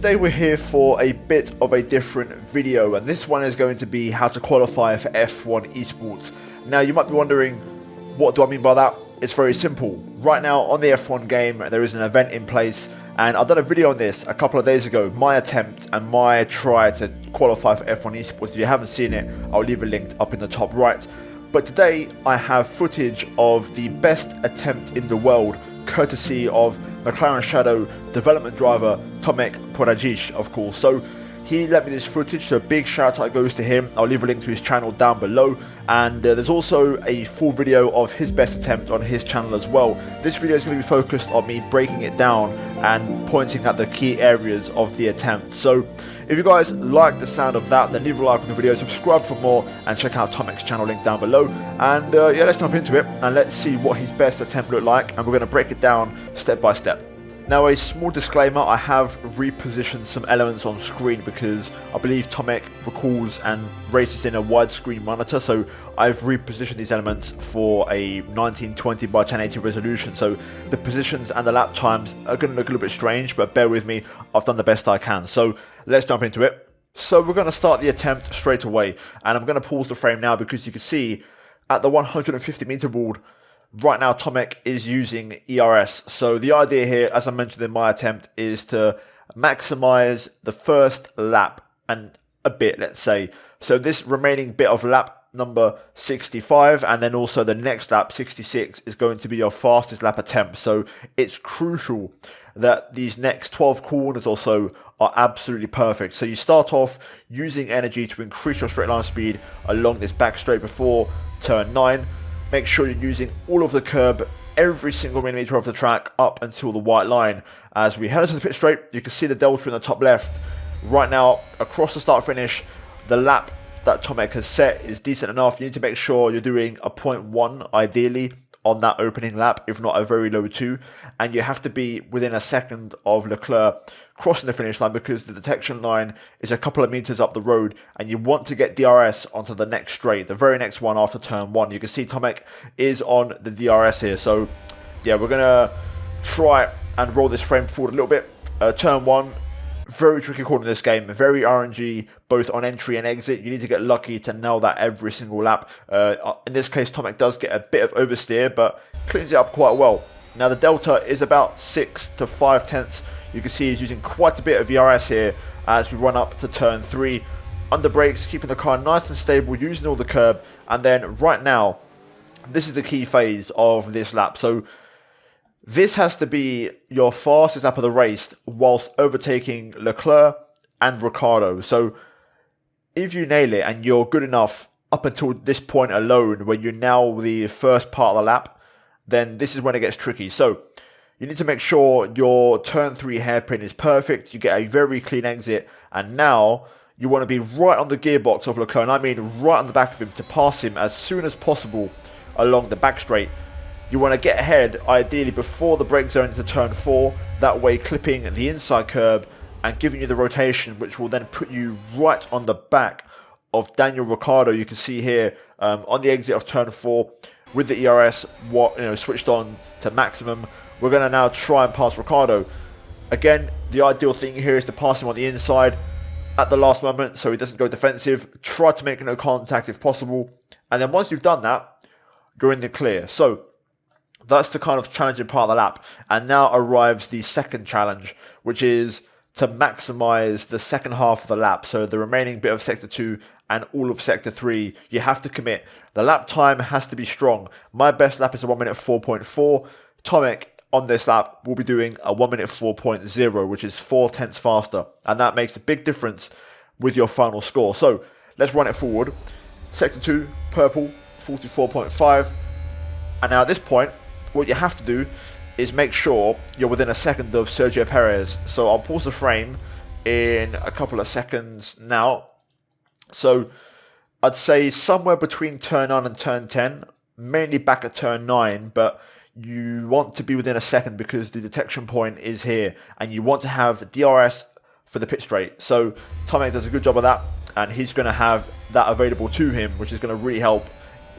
today we're here for a bit of a different video, and this one is going to be how to qualify for F1 Esports. Now you might be wondering, what do I mean by that? It's very simple. Right now on the F1 game there is an event in place, and I've done a video on this a couple of days ago, my attempt and my try to qualify for F1 Esports. If you haven't seen it, I'll leave a link up in the top right. But today I have footage of the best attempt in the world, courtesy of McLaren Shadow development driver Tomek Poradzisz, of course. So he lent me this footage, so a big shout out goes to him. I'll leave a link to his channel down below, and there's also a full video of his best attempt on his channel as well. This video is going to be focused on me breaking it down and pointing at the key areas of the attempt. So if you guys like the sound of that, then leave a like on the video, subscribe for more, and check out Tomek's channel link down below. And yeah, let's jump into it and let's see what his best attempt looked like, and we're going to break it down step by step. Now, a small disclaimer, I have repositioned some elements on screen because I believe Tomek records and races in a widescreen monitor, so I've repositioned these elements for a 1920 by 1080 resolution, so the positions and the lap times are going to look a little bit strange, but bear with me, I've done the best I can. So let's jump into it. So we're going to start the attempt straight away, and I'm going to pause the frame now because you can see at the 150 meter board, right now Tomek is using ERS. So the idea here, as I mentioned in my attempt, is to maximize the first lap and a bit, let's say. So this remaining bit of lap number 65 and then also the next lap 66 is going to be your fastest lap attempt. So it's crucial that these next 12 corners or so are absolutely perfect. So you start off using energy to increase your straight line speed along this back straight before turn 9. Make sure you're using all of the curb, every single millimeter of the track up until the white line. As we head into the pit straight, you can see the delta in the top left. Right now, across the start finish, the lap that Tomek has set is decent enough. You need to make sure you're doing a 0.1 ideally on that opening lap, if not a very low 2. And you have to be within a second of Leclerc crossing the finish line because the detection line is a couple of meters up the road, and you want to get DRS onto the next straight, the very next one after turn 1. You can see Tomek is on the DRS here. So yeah, we're going to try and roll this frame forward a little bit. Turn 1, very tricky corner in this game, very RNG both on entry and exit. You need to get lucky to nail that every single lap. In this case, Tomek does get a bit of oversteer, but cleans it up quite well. Now the delta is about 6 to 5 tenths. You can see he's using quite a bit of ERS here as we run up to turn 3. Under brakes, keeping the car nice and stable, using all the curb. And then right now, this is the key phase of this lap. So this has to be your fastest lap of the race whilst overtaking Leclerc and Ricciardo. So if you nail it and you're good enough up until this point alone, when you nail the first part of the lap, then this is when it gets tricky. So you need to make sure your turn 3 hairpin is perfect. You get a very clean exit, and now you want to be right on the gearbox of Leclerc, and I mean right on the back of him, to pass him as soon as possible along the back straight. You want to get ahead, ideally before the brake zone into turn 4, that way clipping the inside curb and giving you the rotation, which will then put you right on the back of Daniel Ricciardo. You can see here on the exit of turn 4 with the ERS switched on to maximum. We're going to now try and pass Ricciardo. Again, the ideal thing here is to pass him on the inside at the last moment so he doesn't go defensive. Try to make no contact if possible. And then once you've done that, you're in the clear. So that's the kind of challenging part of the lap. And now arrives the second challenge, which is to maximize the second half of the lap. So the remaining bit of sector 2 and all of sector 3, you have to commit. The lap time has to be strong. My best lap is a 1 minute 4.4. Tomek on this lap will be doing a 1 minute 4.0, which is 4 tenths faster. And that makes a big difference with your final score. So let's run it forward. Sector 2, purple, 44.5. And now at this point, what you have to do is make sure you're within a second of Sergio Perez. So I'll pause the frame in a couple of seconds now. So I'd say somewhere between turn 9 and turn 10, mainly back at turn 9, but you want to be within a second because the detection point is here, and you want to have DRS for the pit straight. So Tomek does a good job of that, and he's going to have that available to him, which is going to really help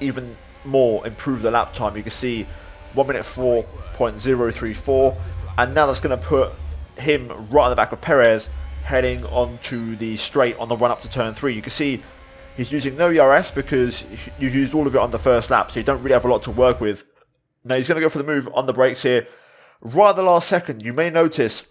even more improve the lap time. You can see 1 minute 4.034, and now that's going to put him right on the back of Perez heading onto the straight on the run up to turn 3. You can see he's using no ERS because you used all of it on the first lap, so you don't really have a lot to work with. Now he's going to go for the move on the brakes here. Right at the last second, you may notice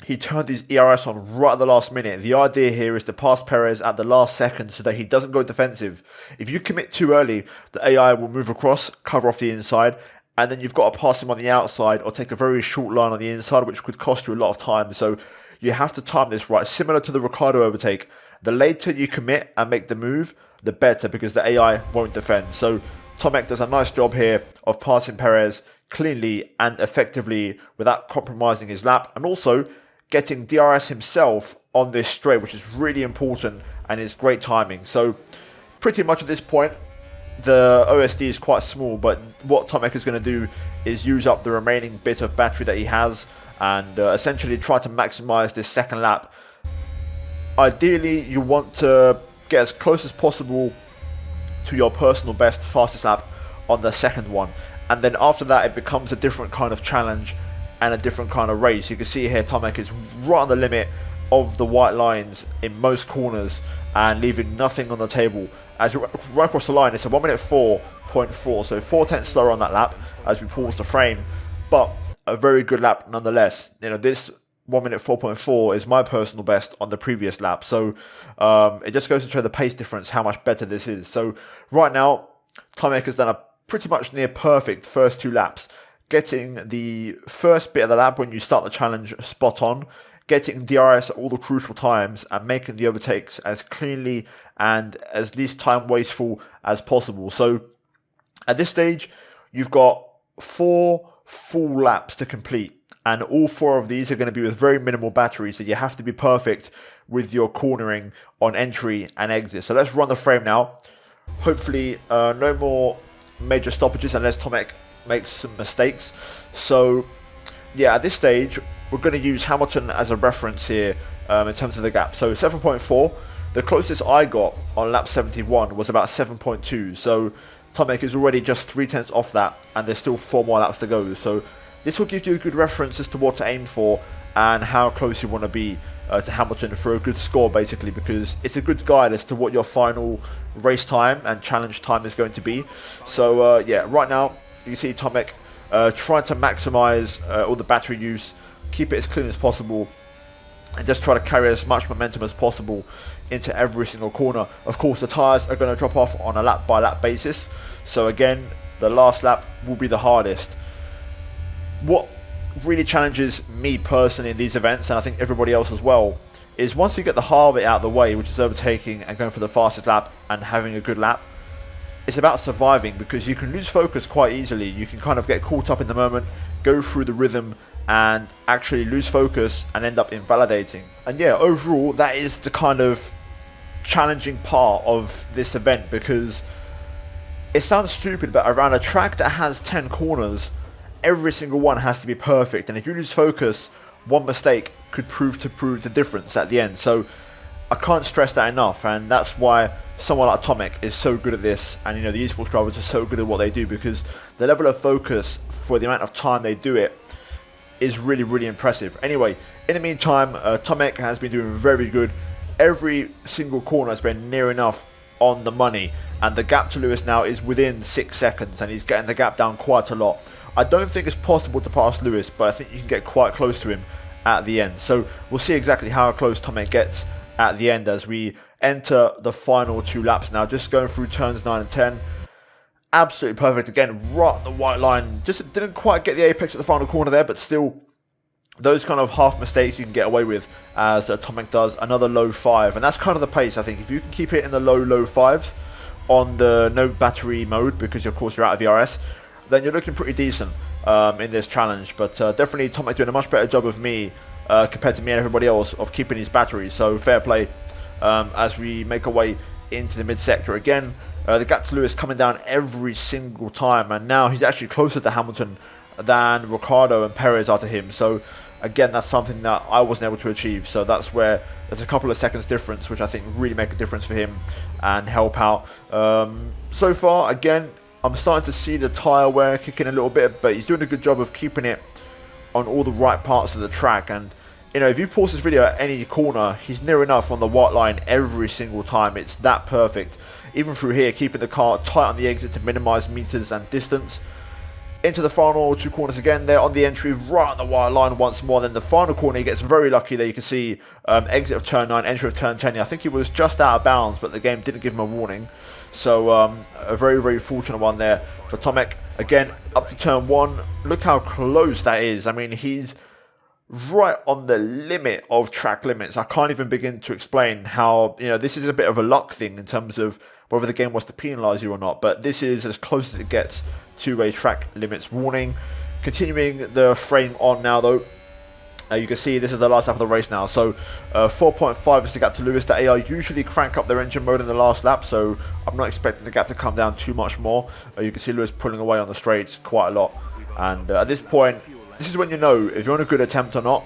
he turned his ERS on right at the last minute. The idea here is to pass Perez at the last second so that he doesn't go defensive. If you commit too early, the AI will move across, cover off the inside, and then you've got to pass him on the outside or take a very short line on the inside, which could cost you a lot of time. So you have to time this right, similar to the Ricciardo overtake. The later you commit and make the move, the better, because the AI won't defend. So Tomek does a nice job here of passing Perez cleanly and effectively without compromising his lap, and also getting DRS himself on this straight, which is really important and is great timing. So pretty much at this point, the OSD is quite small, but what Tomek is going to do is use up the remaining bit of battery that he has and essentially try to maximize this second lap. Ideally, you want to get as close as possible to your personal best fastest lap on the second one, and then after that it becomes a different kind of challenge and a different kind of race. You can see here Tomek is right on the limit of the white lines in most corners and leaving nothing on the table. As you run across the line, it's a 1 minute 4.4, so 4 tenths slower on that lap as we pause the frame, but a very good lap nonetheless. You know, this 1 minute 4.4 is my personal best on the previous lap, so it just goes to show the pace difference, how much better this is. So right now Tomek has done a pretty much near perfect first 2 laps, getting the first bit of the lap when you start the challenge spot on, getting DRS at all the crucial times, and making the overtakes as cleanly and as least time wasteful as possible. So at this stage, you've got 4 full laps to complete, and all 4 of these are going to be with very minimal batteries, so you have to be perfect with your cornering on entry and exit. So let's run the frame now. Hopefully no more major stoppages unless Tomek makes some mistakes. So yeah, at this stage we're going to use Hamilton as a reference here in terms of the gap. So 7.4, the closest I got on lap 71 was about 7.2, so Tomek is already just 3 tenths off that, and there's still 4 more laps to go. So this will give you a good reference as to what to aim for and how close you want to be to Hamilton for a good score, basically, because it's a good guide as to what your final race time and challenge time is going to be. So yeah, right now you see Tomek trying to maximize all the battery use, keep it as clean as possible, and just try to carry as much momentum as possible into every single corner. Of course, the tyres are going to drop off on a lap by lap basis, so again, the last lap will be the hardest. What really challenges me personally in these events, and I think everybody else as well, is once you get the hard bit out of the way, which is overtaking and going for the fastest lap and having a good lap, it's about surviving, because you can lose focus quite easily. You can kind of get caught up in the moment, go through the rhythm, and actually lose focus and end up invalidating. And yeah, overall, that is the kind of challenging part of this event, because it sounds stupid, but around a track that has 10 corners, every single one has to be perfect, and if you lose focus, one mistake could prove the difference at the end. So I can't stress that enough, and that's why someone like Tomek is so good at this, and you know, the esports drivers are so good at what they do, because the level of focus for the amount of time they do it is really, really impressive. Anyway, in the meantime, Tomek has been doing very good. Every single corner has been near enough on the money, and the gap to Lewis now is within 6 seconds, and he's getting the gap down quite a lot. I don't think it's possible to pass Lewis, but I think you can get quite close to him at the end. So we'll see exactly how close Tomek gets at the end as we enter the final 2 laps now. Just going through turns 9 and 10. Absolutely perfect again, right on the white line. Just didn't quite get the apex at the final corner there, but still, those kind of half mistakes you can get away with, as Tomek does. Another low 5, and that's kind of the pace, I think. If you can keep it in the low 5s on the no battery mode, because of course you're out of ERS, then you're looking pretty decent in this challenge. But definitely Tomek doing a much better job of me compared to me and everybody else of keeping his batteries. So fair play as we make our way into the mid-sector again. The gap to Lewis coming down every single time, and now he's actually closer to Hamilton than Ricciardo and Perez are to him. So again, that's something that I wasn't able to achieve. So that's where there's a couple of seconds difference, which I think really make a difference for him and help out. So far, again, I'm starting to see the tyre wear kicking a little bit, but he's doing a good job of keeping it on all the right parts of the track. And you know, if you pause this video at any corner, he's near enough on the white line every single time. It's that perfect. Even through here, keeping the car tight on the exit to minimize meters and distance. Into the final 2 corners again, there on the entry, right on the white line once more. Then the final corner, he gets very lucky there. You can see exit of turn 9, entry of turn 10. I think he was just out of bounds, but the game didn't give him a warning. So a very, very fortunate one there for Tomek. Again, up to turn 1. Look how close that is. I mean, he's right on the limit of track limits. I can't even begin to explain how, you know, this is a bit of a luck thing in terms of whether the game was to penalise you or not. But this is as close as it gets to a track limits warning. Continuing the frame on now though. You can see this is the last lap of the race now. So 4.5 is the gap to Lewis. The AI usually crank up their engine mode in the last lap, so I'm not expecting the gap to come down too much more. You can see Lewis pulling away on the straights quite a lot. And at this point, this is when you know if you're on a good attempt or not.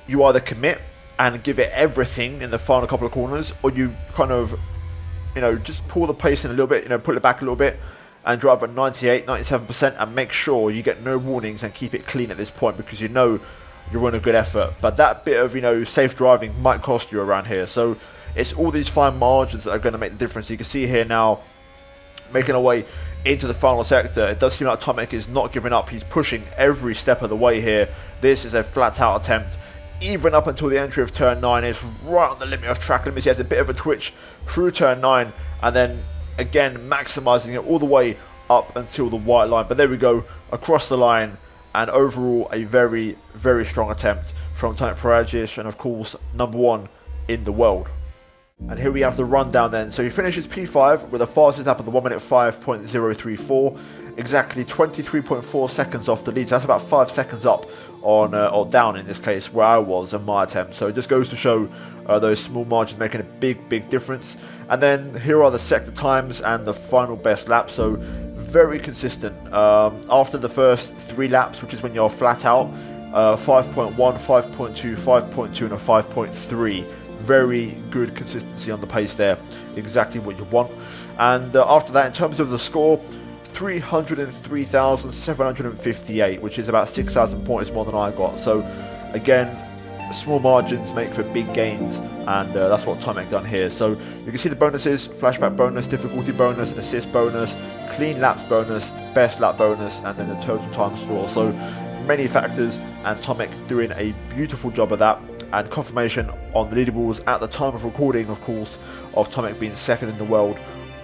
You either commit and give it everything in the final couple of corners, or you kind of, you know, just pull the pace in a little bit, you know, pull it back a little bit and drive at 98, 97% and make sure you get no warnings and keep it clean at this point, because you know you're on a good effort. But that bit of, you know, safe driving might cost you around here. So it's all these fine margins that are going to make the difference. You can see here now, making our way into the final sector. It does seem like Tomek is not giving up. He's pushing every step of the way here. This is a flat out attempt. Even up until the entry of turn 9, is right on the limit of track limits. He has a bit of a twitch through turn 9 and then again maximising it all the way up until the white line. But there we go, across the line. And overall, a very, very strong attempt from Tomek Poradzisz, and of course, #1 in the world. And here we have the rundown then. So he finishes P5 with a fastest lap of the 1 minute 5.034, exactly 23.4 seconds off the lead. So that's about 5 seconds up on, or down in this case, where I was in my attempt. So it just goes to show those small margins making a big, big difference. And then here are the sector times and the final best lap. So very consistent. After the first 3 laps, which is when you're flat out, 5.1, 5.2, 5.2 and a 5.3. Very good consistency on the pace there, exactly what you want. And after that, in terms of the score, 303,758, which is about 6,000 points more than I got. So again, small margins make for big gains, and that's what Tomek done here. So you can see the bonuses: flashback bonus, difficulty bonus, assist bonus, clean laps bonus, best lap bonus, and then the total time score. So many factors, and Tomek doing a beautiful job of that. And confirmation on the leaderboards at the time of recording, of course, of Tomek being second in the world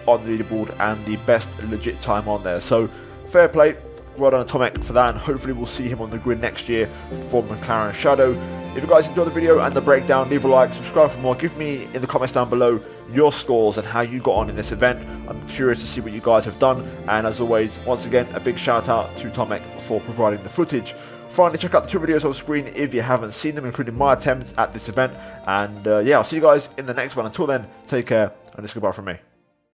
on the leaderboard and the best legit time on there. So fair play, well done to Tomek for that, and hopefully we'll see him on the grid next year for McLaren Shadow. If you guys enjoyed the video and the breakdown, leave a like, subscribe for more, give me in the comments down below your scores and how you got on in this event. I'm curious to see what you guys have done, and as always, once again, a big shout out to Tomek for providing the footage. Finally, check out the 2 videos on screen if you haven't seen them, including my attempts at this event. And yeah, I'll see you guys in the next one. Until then, take care, and it's goodbye from me.